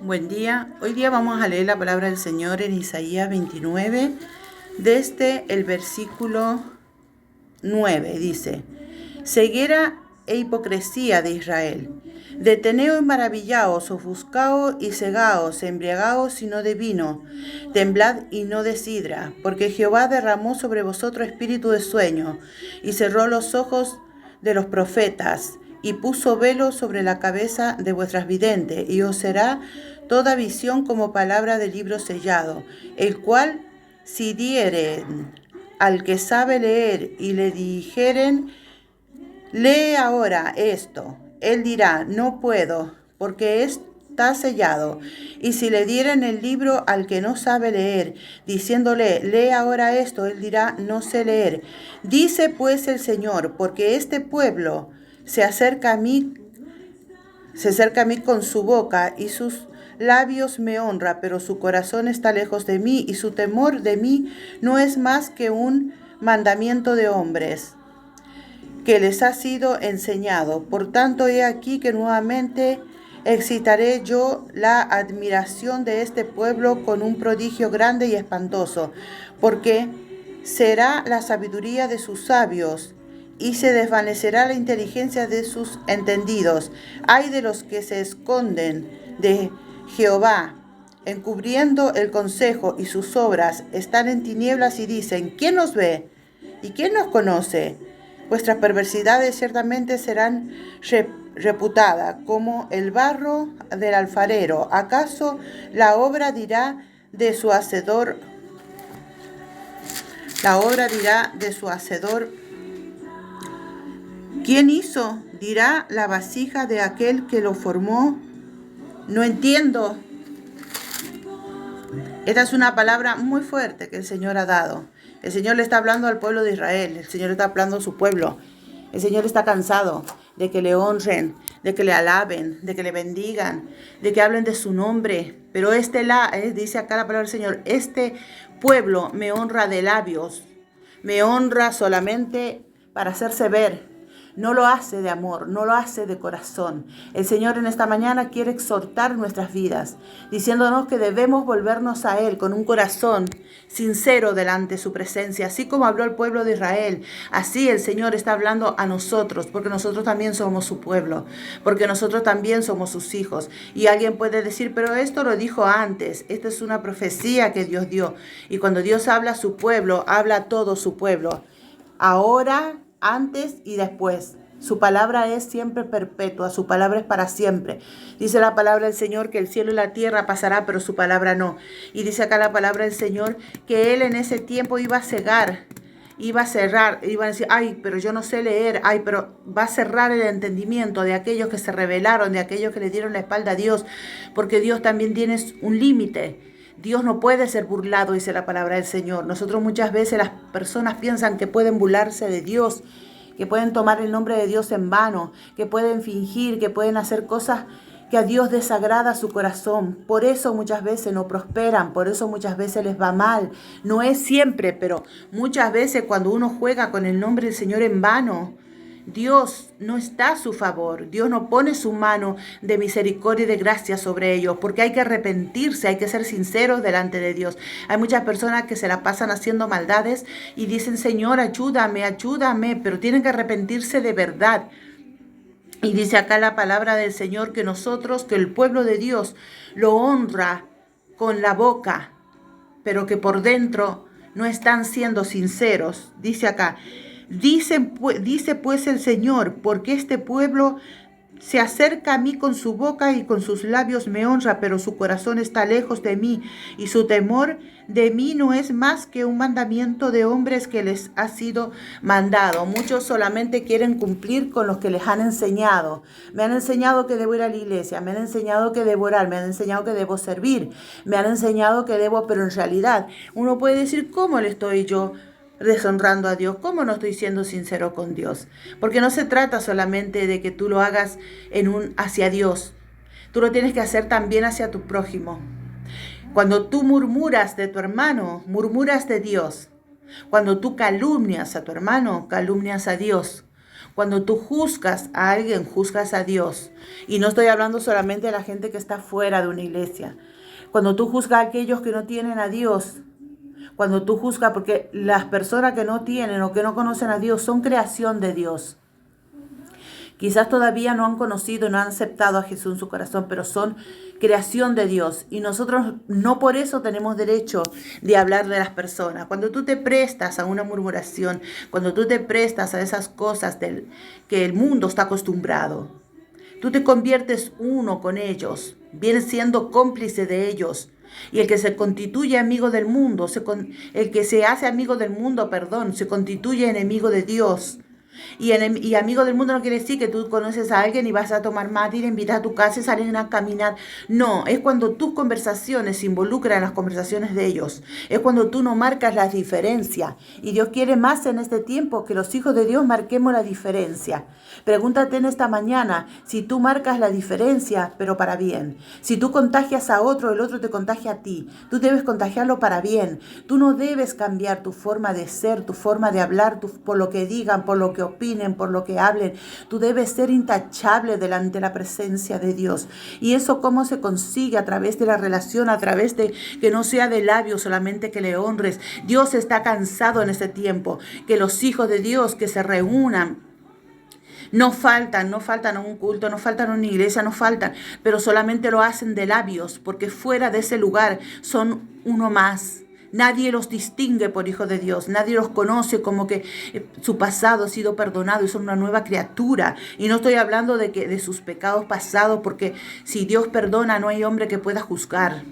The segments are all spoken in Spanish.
Buen día. Hoy día vamos a leer la palabra del Señor en Isaías 29, desde el versículo 9. Dice: ceguera e hipocresía de Israel. Deteneos y maravillaos, ofuscaos y cegaos, embriagaos y no de vino, temblad y no de sidra, porque Jehová derramó sobre vosotros espíritu de sueño, y cerró los ojos de los profetas, y puso velo sobre la cabeza de vuestras videntes, y os será toda visión como palabra de libro sellado, el cual si dieren al que sabe leer y le dijeren: lee ahora esto, él dirá: no puedo, porque está sellado. Y si le dieren el libro al que no sabe leer, diciéndole: lee ahora esto, él dirá: no sé leer. Dice pues el Señor: porque este pueblo se acerca a mí con su boca, y sus labios me honra, pero su corazón está lejos de mí, y su temor de mí no es más que un mandamiento de hombres que les ha sido enseñado. Por tanto, he aquí que nuevamente excitaré yo la admiración de este pueblo con un prodigio grande y espantoso, porque será la sabiduría de sus sabios y se desvanecerá la inteligencia de sus entendidos. Ay de los que se esconden de Jehová, encubriendo el consejo, y sus obras están en tinieblas, y dicen: ¿quién nos ve? ¿Y quién nos conoce? Vuestras perversidades ciertamente serán reputadas como el barro del alfarero. ¿Acaso la obra dirá de su hacedor? La obra dirá de su hacedor: ¿quién hizo? Dirá la vasija de aquel que lo formó: no entiendo. Esta es una palabra muy fuerte que el Señor ha dado. El Señor le está hablando al pueblo de Israel. El Señor está hablando a su pueblo. El Señor está cansado de que le honren, de que le alaben, de que le bendigan, de que hablen de su nombre. Pero dice acá la palabra del Señor: este pueblo me honra de labios, me honra solamente para hacerse ver. No lo hace de amor, no lo hace de corazón. El Señor en esta mañana quiere exhortar nuestras vidas, diciéndonos que debemos volvernos a Él con un corazón sincero delante de su presencia. Así como habló el pueblo de Israel, así el Señor está hablando a nosotros, porque nosotros también somos su pueblo, porque nosotros también somos sus hijos. Y alguien puede decir: pero esto lo dijo antes. Esta es una profecía que Dios dio. Y cuando Dios habla a su pueblo, habla a todo su pueblo. Ahora, antes y después. Su palabra es siempre perpetua, su palabra es para siempre. Dice la palabra del Señor que el cielo y la tierra pasará, pero su palabra no. Y dice acá la palabra del Señor que Él en ese tiempo iba a cegar, iba a cerrar, iban a decir: ay, pero yo no sé leer, ay, pero va a cerrar el entendimiento de aquellos que se rebelaron, de aquellos que le dieron la espalda a Dios, porque Dios también tiene un límite. Dios no puede ser burlado, dice la palabra del Señor. Nosotros muchas veces, las personas piensan que pueden burlarse de Dios, que pueden tomar el nombre de Dios en vano, que pueden fingir, que pueden hacer cosas que a Dios desagrada su corazón. Por eso muchas veces no prosperan, por eso muchas veces les va mal. No es siempre, pero muchas veces cuando uno juega con el nombre del Señor en vano, Dios no está a su favor. Dios no pone su mano de misericordia y de gracia sobre ellos, porque hay que arrepentirse, hay que ser sinceros delante de Dios. Hay muchas personas que se la pasan haciendo maldades y dicen: Señor, ayúdame, ayúdame, pero tienen que arrepentirse de verdad. Y dice acá la palabra del Señor que el pueblo de Dios, lo honra con la boca, pero que por dentro no están siendo sinceros. Dice acá: dice pues el Señor: porque este pueblo se acerca a mí con su boca y con sus labios me honra, pero su corazón está lejos de mí, y su temor de mí no es más que un mandamiento de hombres que les ha sido mandado. Muchos solamente quieren cumplir con los que les han enseñado. Me han enseñado que debo ir a la iglesia, me han enseñado que debo orar, me han enseñado que debo servir, me han enseñado que debo, pero en realidad uno puede decir: ¿cómo le estoy yo deshonrando a Dios? ¿Cómo no estoy siendo sincero con Dios? Porque no se trata solamente de que tú lo hagas hacia Dios. Tú lo tienes que hacer también hacia tu prójimo. Cuando tú murmuras de tu hermano, murmuras de Dios. Cuando tú calumnias a tu hermano, calumnias a Dios. Cuando tú juzgas a alguien, juzgas a Dios. Y no estoy hablando solamente de la gente que está fuera de una iglesia. Cuando tú juzgas a aquellos que no tienen a Dios, cuando tú juzgas, porque las personas que no tienen o que no conocen a Dios son creación de Dios. Quizás todavía no han conocido, no han aceptado a Jesús en su corazón, pero son creación de Dios. Y nosotros no por eso tenemos derecho de hablar de las personas. Cuando tú te prestas a una murmuración, cuando tú te prestas a esas cosas que el mundo está acostumbrado, tú te conviertes uno con ellos, vienes siendo cómplice de ellos. Y el que se constituye amigo del mundo, el que se hace amigo del mundo, se constituye enemigo de Dios. Y amigo del mundo no quiere decir que tú conoces a alguien y vas a tomar mate y le invitas a tu casa y salen a caminar. No, es cuando tus conversaciones se involucran en las conversaciones de ellos. Es cuando tú no marcas la diferencia. Y Dios quiere más en este tiempo que los hijos de Dios marquemos la diferencia. Pregúntate en esta mañana si tú marcas la diferencia, pero para bien. Si tú contagias a otro, el otro te contagia a ti. Tú debes contagiarlo para bien. Tú no debes cambiar tu forma de ser, tu forma de hablar, por lo que digan, por lo que opinen, por lo que hablen. Tú debes ser intachable delante de la presencia de Dios. ¿Y eso cómo se consigue? A través de la relación, a través de que no sea de labios solamente que le honres. Dios está cansado en este tiempo, que los hijos de Dios que se reúnan, no faltan a un culto, no faltan a una iglesia, no faltan, pero solamente lo hacen de labios, porque fuera de ese lugar son uno más. Nadie los distingue por hijos de Dios. Nadie los conoce como que su pasado ha sido perdonado y son una nueva criatura. Y no estoy hablando de sus pecados pasados, porque si Dios perdona, no hay hombre que pueda juzgar.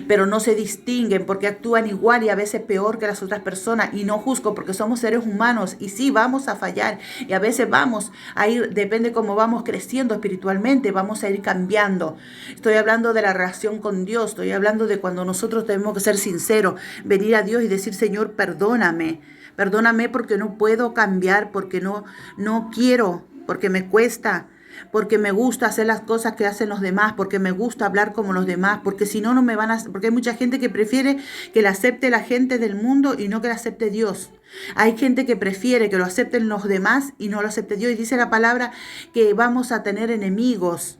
Pero no se distinguen porque actúan igual y a veces peor que las otras personas. Y no juzgo porque somos seres humanos y sí vamos a fallar. Y a veces vamos a ir, depende cómo vamos creciendo espiritualmente, vamos a ir cambiando. Estoy hablando de la relación con Dios, estoy hablando de cuando nosotros tenemos que ser sinceros, venir a Dios y decir: Señor, perdóname. Perdóname porque no puedo cambiar, porque no quiero, porque me cuesta. Porque me gusta hacer las cosas que hacen los demás, porque me gusta hablar como los demás, porque si no, no me van a... Porque hay mucha gente que prefiere que la acepte la gente del mundo y no que la acepte Dios. Hay gente que prefiere que lo acepten los demás y no lo acepte Dios. Y dice la palabra que vamos a tener enemigos,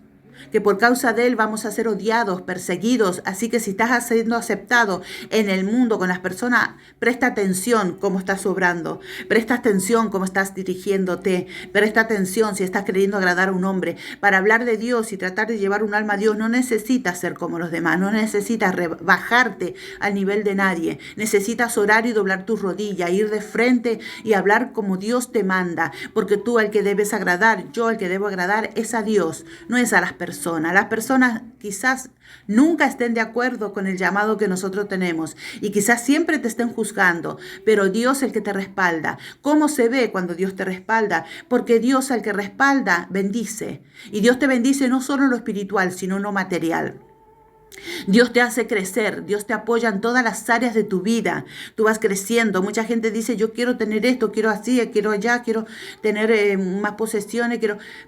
que por causa de él vamos a ser odiados, perseguidos. Así que si estás siendo aceptado en el mundo con las personas, presta atención cómo estás obrando, presta atención cómo estás dirigiéndote, presta atención si estás queriendo agradar a un hombre. Para hablar de Dios y tratar de llevar un alma a Dios no necesitas ser como los demás, no necesitas bajarte al nivel de nadie, necesitas orar y doblar tus rodillas, ir de frente y hablar como Dios te manda, porque tú al que debes agradar, yo al que debo agradar es a Dios, no es a las personas. Las personas quizás nunca estén de acuerdo con el llamado que nosotros tenemos y quizás siempre te estén juzgando, pero Dios es el que te respalda. ¿Cómo se ve cuando Dios te respalda? Porque Dios al que respalda bendice, y Dios te bendice no solo en lo espiritual, sino en lo material. Dios te hace crecer, Dios te apoya en todas las áreas de tu vida. Tú vas creciendo. Mucha gente dice: yo quiero tener esto, quiero así, quiero allá, quiero tener más posesiones,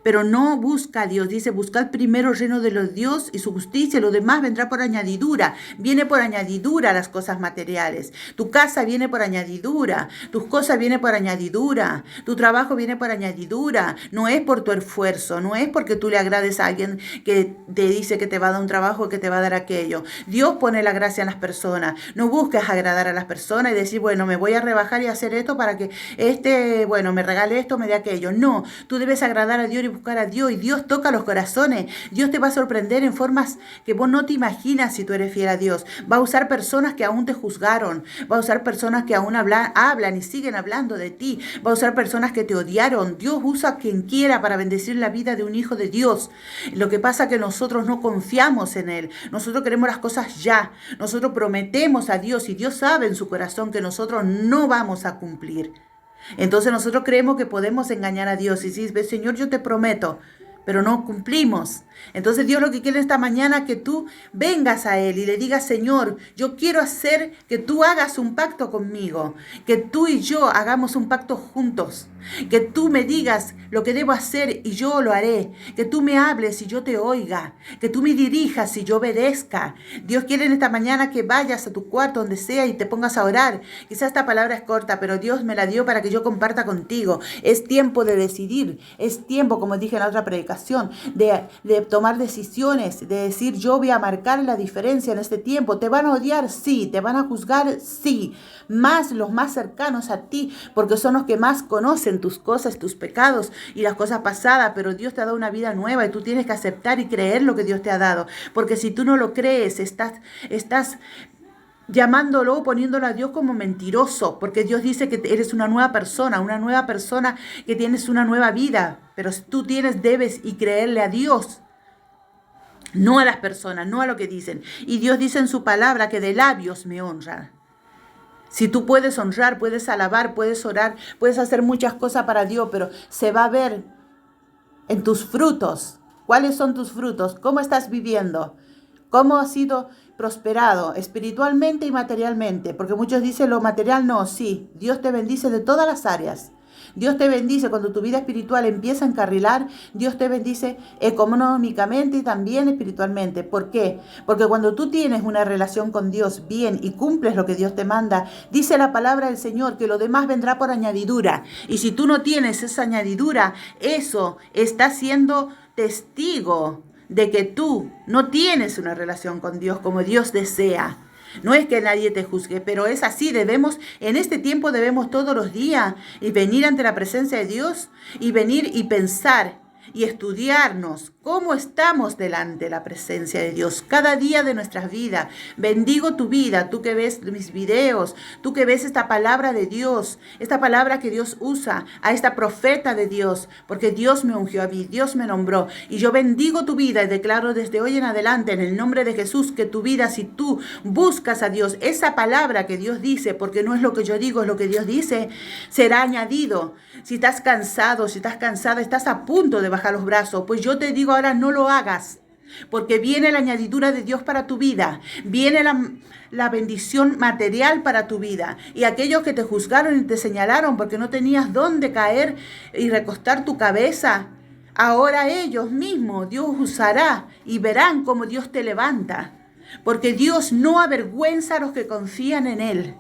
pero no busca a Dios. Dice: buscad primero el reino de los Dios y su justicia, y lo demás vendrá por añadidura. Viene por añadidura las cosas materiales. Tu casa viene por añadidura, tus cosas vienen por añadidura, tu trabajo viene por añadidura. No es por tu esfuerzo, no es porque tú le agrades a alguien que te dice que te va a dar un trabajo, que te va a dar aquello. Dios pone la gracia en las personas. No busques agradar a las personas y decir: bueno, me voy a rebajar y hacer esto para que me regale esto, me dé aquello. No, tú debes agradar a Dios y buscar a Dios, y Dios toca los corazones. Dios te va a sorprender en formas que vos no te imaginas si tú eres fiel a Dios. Va a usar personas que aún te juzgaron, va a usar personas que aún hablan y siguen hablando de ti, va a usar personas que te odiaron. Dios usa a quien quiera para bendecir la vida de un hijo de Dios. Lo que pasa es que nosotros no confiamos en Él. Nosotros queremos las cosas ya. Nosotros prometemos a Dios y Dios sabe en su corazón que nosotros no vamos a cumplir. Entonces nosotros creemos que podemos engañar a Dios y decir: Señor, yo te prometo, pero no cumplimos. Entonces Dios lo que quiere esta mañana que tú vengas a Él y le digas, Señor, yo quiero hacer que tú hagas un pacto conmigo, que tú y yo hagamos un pacto juntos, que tú me digas lo que debo hacer y yo lo haré, que tú me hables y yo te oiga, que tú me dirijas y yo obedezca. Dios quiere en esta mañana que vayas a tu cuarto, donde sea, y te pongas a orar. Quizás esta palabra es corta, pero Dios me la dio para que yo comparta contigo. Es tiempo de decidir, es tiempo, como dije en la otra predicación, de tomar decisiones, de decir, yo voy a marcar la diferencia en este tiempo. ¿Te van a odiar? Sí. ¿Te van a juzgar? Sí. Más los más cercanos a ti, porque son los que más conocen tus cosas, tus pecados y las cosas pasadas, pero Dios te ha dado una vida nueva y tú tienes que aceptar y creer lo que Dios te ha dado, porque si tú no lo crees, estás llamándolo, poniéndolo a Dios como mentiroso, porque Dios dice que eres una nueva persona que tienes una nueva vida, pero tú debes y creerle a Dios. No a las personas, no a lo que dicen. Y Dios dice en su palabra que de labios me honra. Si tú puedes honrar, puedes alabar, puedes orar, puedes hacer muchas cosas para Dios, pero se va a ver en tus frutos. ¿Cuáles son tus frutos? ¿Cómo estás viviendo? ¿Cómo has sido prosperado espiritualmente y materialmente? Porque muchos dicen lo material no, sí. Dios te bendice de todas las áreas. Dios te bendice cuando tu vida espiritual empieza a encarrilar. Dios te bendice económicamente y también espiritualmente. ¿Por qué? Porque cuando tú tienes una relación con Dios bien y cumples lo que Dios te manda, dice la palabra del Señor que lo demás vendrá por añadidura. Y si tú no tienes esa añadidura, eso está siendo testigo de que tú no tienes una relación con Dios como Dios desea. No es que nadie te juzgue, pero es así. En este tiempo debemos todos los días y venir ante la presencia de Dios y venir y pensar y estudiarnos cómo estamos delante de la presencia de Dios cada día de nuestras vidas. Bendigo tu vida, tú que ves mis videos, tú que ves esta palabra de Dios, esta palabra que Dios usa a esta profeta de Dios, porque Dios me ungió a mí, Dios me nombró, y yo bendigo tu vida y declaro desde hoy en adelante en el nombre de Jesús que tu vida, si tú buscas a Dios, esa palabra que Dios dice, porque no es lo que yo digo, es lo que Dios dice, será añadido. Si estás cansado, si estás cansada, estás a punto de bajar los brazos, pues yo te digo ahora, no lo hagas, porque viene la añadidura de Dios para tu vida, viene la bendición material para tu vida, y aquellos que te juzgaron y te señalaron porque no tenías dónde caer y recostar tu cabeza, ahora ellos mismos Dios usará y verán cómo Dios te levanta, porque Dios no avergüenza a los que confían en Él.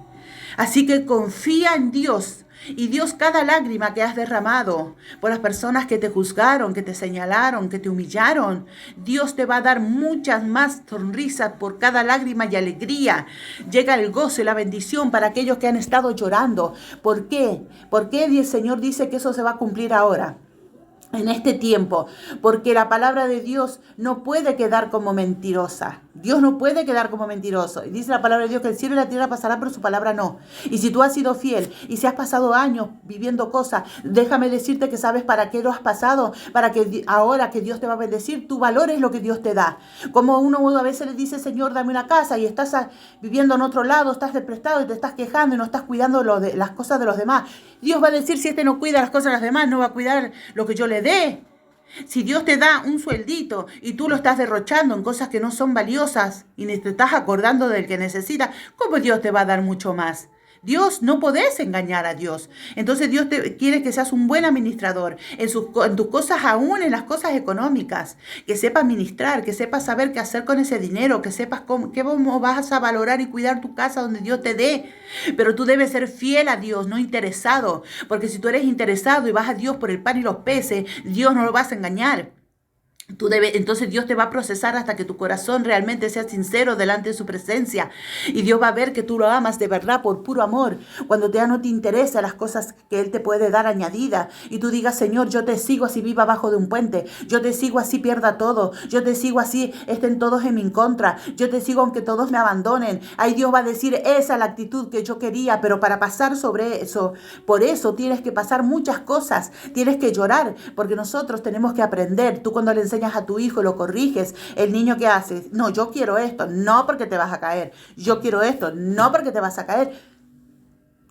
Así que confía en Dios. Y Dios, cada lágrima que has derramado por las personas que te juzgaron, que te señalaron, que te humillaron, Dios te va a dar muchas más sonrisas por cada lágrima y alegría. Llega el gozo y la bendición para aquellos que han estado llorando. ¿Por qué? ¿Por qué el Señor dice que eso se va a cumplir ahora? En este tiempo, porque la palabra de Dios no puede quedar como mentirosa. Dios no puede quedar como mentiroso. Y dice la palabra de Dios que el cielo y la tierra pasarán, pero su palabra no. Y si tú has sido fiel y si has pasado años viviendo cosas, déjame decirte que sabes para qué lo has pasado, para que ahora que Dios te va a bendecir, tú valores lo que Dios te da. Como uno a veces le dice, Señor, dame una casa, y estás viviendo en otro lado, estás desprestado y te estás quejando y no estás cuidando las cosas de los demás. Dios va a decir, si este no cuida las cosas de los demás, no va a cuidar lo que yo le dé. Si Dios te da un sueldito y tú lo estás derrochando en cosas que no son valiosas y ni te estás acordando del que necesita, ¿cómo Dios te va a dar mucho más? Dios, no podés engañar a Dios. Entonces Dios te quiere que seas un buen administrador en tus cosas, aún en las cosas económicas, que sepas administrar, que sepas saber qué hacer con ese dinero, que sepas cómo vas a valorar y cuidar tu casa donde Dios te dé. Pero tú debes ser fiel a Dios, no interesado, porque si tú eres interesado y vas a Dios por el pan y los peces, Dios no lo vas a engañar. Entonces Dios te va a procesar hasta que tu corazón realmente sea sincero delante de su presencia, y Dios va a ver que tú lo amas de verdad por puro amor, cuando ya no te interesan las cosas que Él te puede dar añadidas, y tú digas, Señor, yo te sigo así viva abajo de un puente, yo te sigo así pierda todo, yo te sigo así estén todos en mi contra, yo te sigo aunque todos me abandonen. Ahí Dios va a decir, esa es la actitud que yo quería, pero para pasar sobre eso, por eso tienes que pasar muchas cosas, tienes que llorar, porque nosotros tenemos que aprender. Tú cuando le enseñas a tu hijo, lo corriges, el niño que hace, no, yo quiero esto, no porque te vas a caer, yo quiero esto, no porque te vas a caer.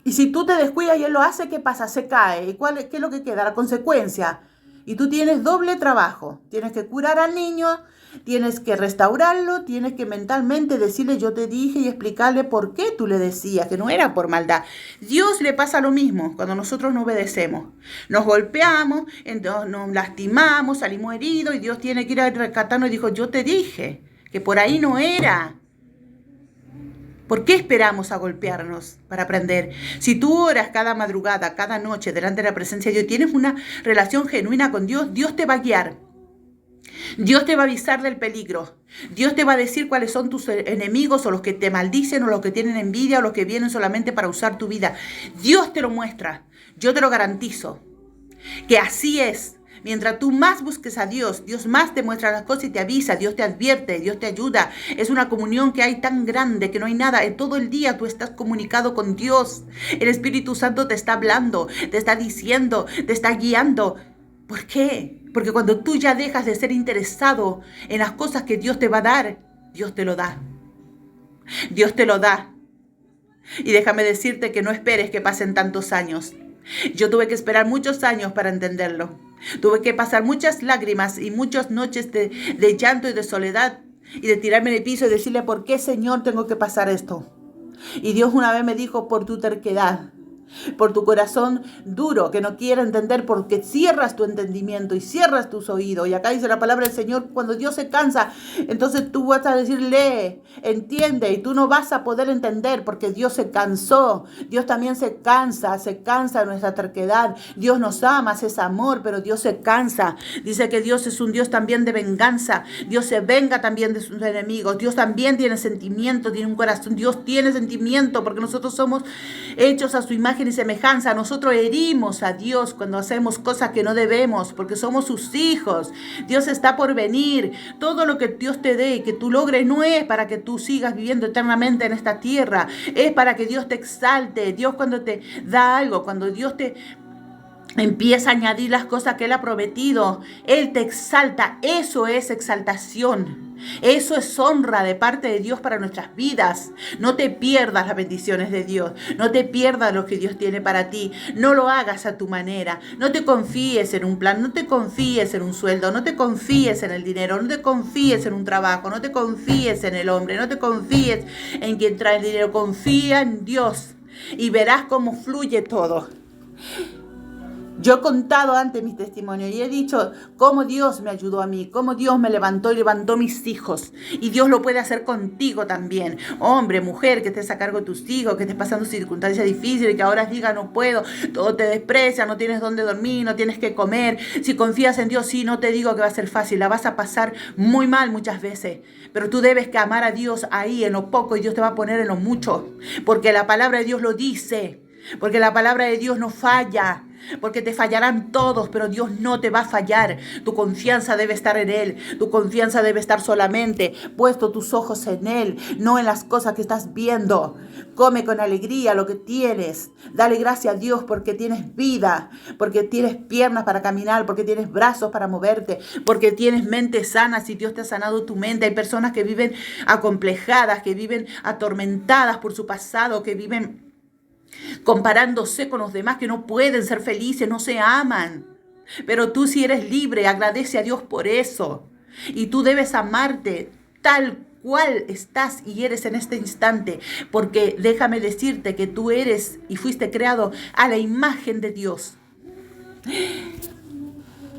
Y si tú te descuidas y él lo hace, ¿qué pasa? Se cae. ¿Y qué es lo que queda? La consecuencia. Y tú tienes doble trabajo. Tienes que curar al niño, tienes que restaurarlo, tienes que mentalmente decirle yo te dije y explicarle por qué tú le decías, que no era por maldad. Dios le pasa lo mismo cuando nosotros no obedecemos. Nos golpeamos, entonces nos lastimamos, salimos heridos y Dios tiene que ir a rescatarnos y dijo yo te dije que por ahí no era. ¿Por qué esperamos a golpearnos para aprender? Si tú oras cada madrugada, cada noche, delante de la presencia de Dios, tienes una relación genuina con Dios, Dios te va a guiar. Dios te va a avisar del peligro. Dios te va a decir cuáles son tus enemigos o los que te maldicen o los que tienen envidia o los que vienen solamente para usar tu vida. Dios te lo muestra. Yo te lo garantizo. Que así es. Mientras tú más busques a Dios, Dios más te muestra las cosas y te avisa, Dios te advierte, Dios te ayuda. Es una comunión que hay tan grande que no hay nada. En todo el día tú estás comunicado con Dios. El Espíritu Santo te está hablando, te está diciendo, te está guiando. ¿Por qué? Porque cuando tú ya dejas de ser interesado en las cosas que Dios te va a dar, Dios te lo da. Dios te lo da. Y déjame decirte que no esperes que pasen tantos años. Yo tuve que esperar muchos años para entenderlo. Tuve que pasar muchas lágrimas y muchas noches de llanto y de soledad y de tirarme en el piso y decirle, ¿por qué, Señor, tengo que pasar esto? Y Dios una vez me dijo, por tu terquedad, por tu corazón duro que no quiere entender, porque cierras tu entendimiento y cierras tus oídos. Y acá dice la palabra del Señor, cuando Dios se cansa, entonces tú vas a decir, lee, entiende, y tú no vas a poder entender porque Dios se cansó. Dios también se cansa de nuestra terquedad. Dios nos ama, es amor, pero Dios se cansa. Dice que Dios es un Dios también de venganza. Dios se venga también de sus enemigos. Dios también tiene sentimiento, tiene un corazón. Dios tiene sentimiento porque nosotros somos hechos a su imagen y semejanza. Nosotros herimos a Dios cuando hacemos cosas que no debemos, porque somos sus hijos. Dios está por venir. Todo lo que Dios te dé y que tú logres no es para que tú sigas viviendo eternamente en esta tierra, es para que Dios te exalte. Dios cuando te da algo, cuando Dios te empieza a añadir las cosas que Él ha prometido, Él te exalta. Eso es exaltación. Eso es honra de parte de Dios para nuestras vidas. No te pierdas las bendiciones de Dios. No te pierdas lo que Dios tiene para ti. No lo hagas a tu manera. No te confíes en un plan. No te confíes en un sueldo. No te confíes en el dinero. No te confíes en un trabajo. No te confíes en el hombre. No te confíes en quien trae el dinero. Confía en Dios y verás cómo fluye todo. Yo he contado antes mis testimonios y he dicho cómo Dios me ayudó a mí, cómo Dios me levantó y levantó mis hijos. Y Dios lo puede hacer contigo también. Hombre, mujer, que estés a cargo de tus hijos, que estés pasando circunstancias difíciles y que ahora digas no puedo, todo te desprecia, no tienes dónde dormir, no tienes que comer. Si confías en Dios, sí, no te digo que va a ser fácil, la vas a pasar muy mal muchas veces. Pero tú debes que amar a Dios ahí en lo poco y Dios te va a poner en lo mucho. Porque la palabra de Dios lo dice. Porque la palabra de Dios no falla. Porque te fallarán todos, pero Dios no te va a fallar. Tu confianza debe estar en Él. Tu confianza debe estar solamente puesto tus ojos en Él, no en las cosas que estás viendo. Come con alegría lo que tienes. Dale gracias a Dios porque tienes vida, porque tienes piernas para caminar, porque tienes brazos para moverte, porque tienes mente sana. Si Dios te ha sanado tu mente, hay personas que viven acomplejadas, que viven atormentadas por su pasado, que viven comparándose con los demás, que no pueden ser felices, no se aman. Pero tú, si eres libre, agradece a Dios por eso. Y tú debes amarte tal cual estás y eres en este instante, porque déjame decirte que tú eres y fuiste creado a la imagen de Dios.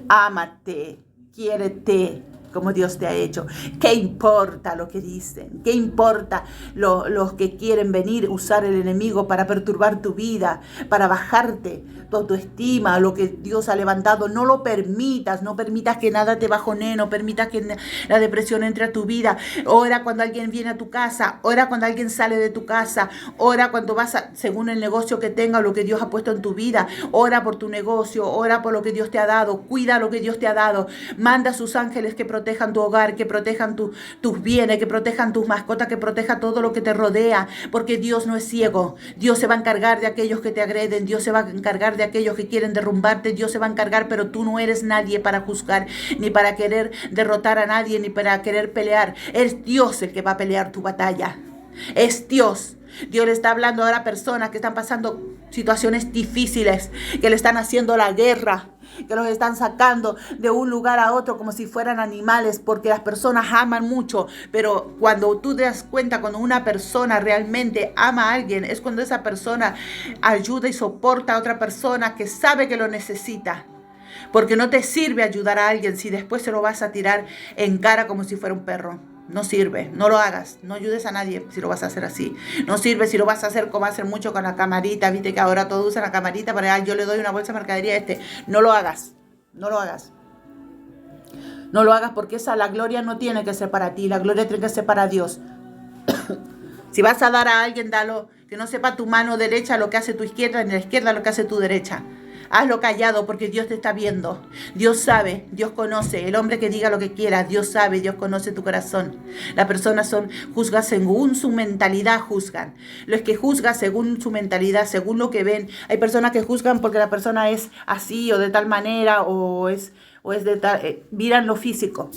Ámate, quiérete como Dios te ha hecho. ¿Qué importa lo que dicen? ¿Qué importa los que quieren venir, usar el enemigo para perturbar tu vida, para bajarte tu autoestima, lo que Dios ha levantado? No lo permitas, no permitas que nada te bajonee, no permitas que la depresión entre a tu vida. Ora cuando alguien viene a tu casa, ora cuando alguien sale de tu casa, ora cuando vas según el negocio que tenga o lo que Dios ha puesto en tu vida. Ora por tu negocio, ora por lo que Dios te ha dado, cuida lo que Dios te ha dado. Manda a sus ángeles que protejan tu hogar, que protejan tus bienes, que protejan tus mascotas, que proteja todo lo que te rodea, porque Dios no es ciego. Dios se va a encargar de aquellos que te agreden, Dios se va a encargar de aquellos que quieren derrumbarte, Dios se va a encargar, pero tú no eres nadie para juzgar, ni para querer derrotar a nadie, ni para querer pelear. Es Dios el que va a pelear tu batalla. Es Dios. Dios le está hablando ahora a personas que están pasando situaciones difíciles, que le están haciendo la guerra, que los están sacando de un lugar a otro como si fueran animales, porque las personas aman mucho, pero cuando tú te das cuenta, cuando una persona realmente ama a alguien, es cuando esa persona ayuda y soporta a otra persona que sabe que lo necesita. Porque no te sirve ayudar a alguien si después se lo vas a tirar en cara como si fuera un perro. No sirve, no lo hagas, no ayudes a nadie si lo vas a hacer así. No sirve si lo vas a hacer como hacen mucho con la camarita, viste que ahora todos usan la camarita para, yo le doy una bolsa de mercadería a este. No lo hagas, no lo hagas. No lo hagas porque la gloria no tiene que ser para ti, la gloria tiene que ser para Dios. Si vas a dar a alguien, dalo, que no sepa tu mano derecha lo que hace tu izquierda, ni la izquierda lo que hace tu derecha. Hazlo callado porque Dios te está viendo. Dios sabe, Dios conoce. El hombre que diga lo que quiera, Dios sabe, Dios conoce tu corazón. Las personas juzgan según su mentalidad, juzgan. Los que juzgan según su mentalidad, según lo que ven. Hay personas que juzgan porque la persona es así o de tal manera o es de tal. Miran lo físico.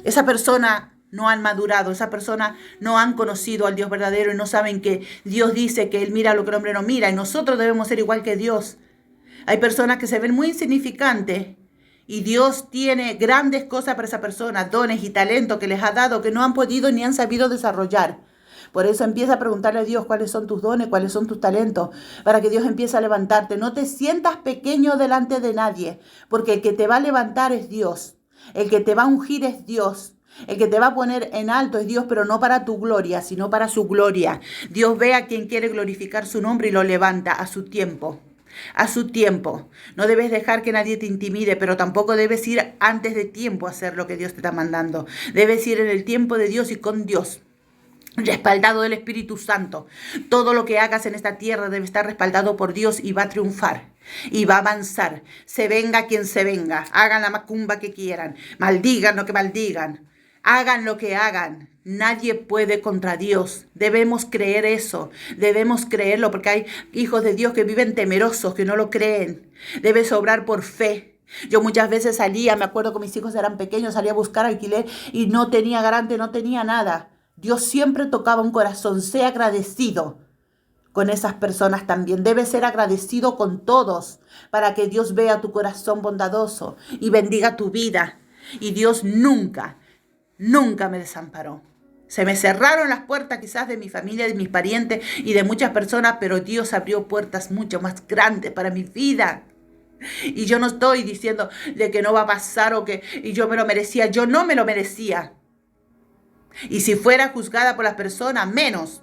Esa persona no han madurado, esa persona no han conocido al Dios verdadero y no saben que Dios dice que Él mira lo que el hombre no mira y nosotros debemos ser igual que Dios. Hay personas que se ven muy insignificantes y Dios tiene grandes cosas para esa persona, dones y talentos que les ha dado que no han podido ni han sabido desarrollar. Por eso empieza a preguntarle a Dios cuáles son tus dones, cuáles son tus talentos, para que Dios empiece a levantarte. No te sientas pequeño delante de nadie, porque el que te va a levantar es Dios. El que te va a ungir es Dios. El que te va a poner en alto es Dios, pero no para tu gloria, sino para su gloria. Dios ve a quien quiere glorificar su nombre y lo levanta a su tiempo. A su tiempo. No debes dejar que nadie te intimide, pero tampoco debes ir antes de tiempo a hacer lo que Dios te está mandando. Debes ir en el tiempo de Dios y con Dios, respaldado del Espíritu Santo. Todo lo que hagas en esta tierra debe estar respaldado por Dios y va a triunfar. Y va a avanzar. Se venga quien se venga. Hagan la macumba que quieran. Maldigan lo que maldigan. Hagan lo que hagan. Nadie puede contra Dios. Debemos creer eso. Debemos creerlo porque hay hijos de Dios que viven temerosos, que no lo creen. Debes obrar por fe. Yo muchas veces salía, me acuerdo que mis hijos eran pequeños, salía a buscar alquiler y no tenía garante, no tenía nada. Dios siempre tocaba un corazón. Sé agradecido con esas personas también. Debes ser agradecido con todos para que Dios vea tu corazón bondadoso y bendiga tu vida. Y Dios nunca me desamparó. Se me cerraron las puertas quizás de mi familia, de mis parientes y de muchas personas, pero Dios abrió puertas mucho más grandes para mi vida. Y yo no estoy diciendo de que no va a pasar o que y yo me lo merecía. Yo no me lo merecía. Y si fuera juzgada por las personas, menos.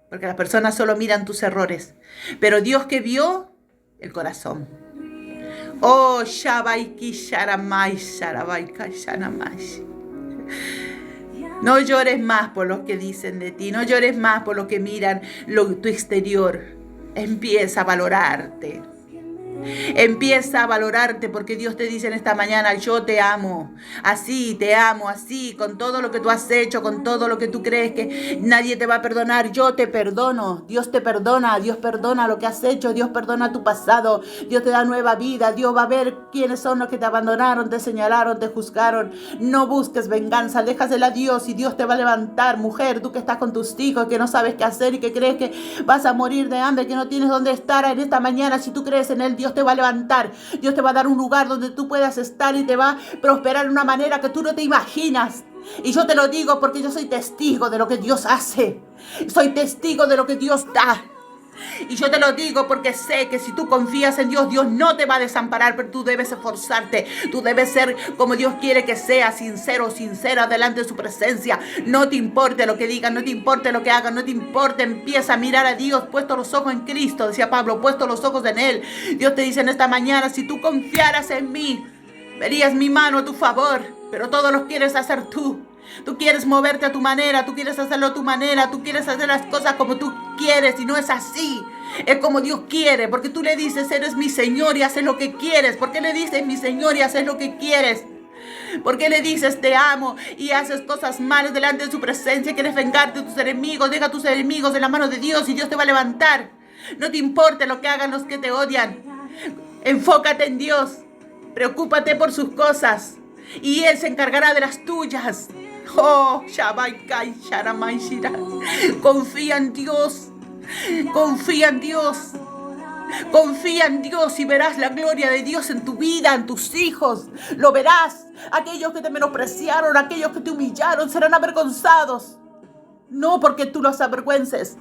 Porque las personas solo miran tus errores. Pero Dios que vio el corazón. Oh, Shabaiki Sharamai, Sharabaika Shanamai. No llores más por los que dicen de ti. No llores más por los que miran tu exterior. Empieza a valorarte. Empieza a valorarte porque Dios te dice en esta mañana, yo te amo, así, con todo lo que tú has hecho, con todo lo que tú crees que nadie te va a perdonar, yo te perdono, Dios te perdona, Dios perdona lo que has hecho, Dios perdona tu pasado, Dios te da nueva vida, Dios va a ver quiénes son los que te abandonaron, te señalaron, te juzgaron. No busques venganza, déjasela a Dios y Dios te va a levantar. Mujer, tú que estás con tus hijos, que no sabes qué hacer y que crees que vas a morir de hambre, que no tienes dónde estar en esta mañana, si tú crees en Él, Dios te va a levantar, Dios te va a dar un lugar donde tú puedas estar y te va a prosperar de una manera que tú no te imaginas. Y yo te lo digo porque yo soy testigo de lo que Dios hace, soy testigo de lo que Dios da. Y yo te lo digo porque sé que si tú confías en Dios, Dios no te va a desamparar, pero tú debes esforzarte. Tú debes ser como Dios quiere que seas, sincero, sincera delante de su presencia. No te importe lo que digan, no te importe lo que hagan, no te importe. Empieza a mirar a Dios, puesto los ojos en Cristo, decía Pablo, puesto los ojos en Él. Dios te dice en esta mañana, si tú confiaras en mí, verías mi mano a tu favor, pero todo lo quieres hacer tú. Tú quieres moverte a tu manera, tú quieres hacerlo a tu manera, tú quieres hacer las cosas como tú quieres y no es así. Es como Dios quiere, porque tú le dices, eres mi Señor y haces lo que quieres. ¿Por qué le dices mi Señor y haces lo que quieres? ¿Por qué le dices te amo y haces cosas malas delante de su presencia? Quieres vengarte de tus enemigos, deja a tus enemigos en la mano de Dios y Dios te va a levantar. No te importe lo que hagan los que te odian. Enfócate en Dios, preocúpate por sus cosas y Él se encargará de las tuyas. Oh, Shabaikai, Sharamai, Shira. Confía en Dios. Confía en Dios. Confía en Dios y verás la gloria de Dios en tu vida, en tus hijos. Lo verás. Aquellos que te menospreciaron, aquellos que te humillaron, serán avergonzados. No porque tú los avergüences,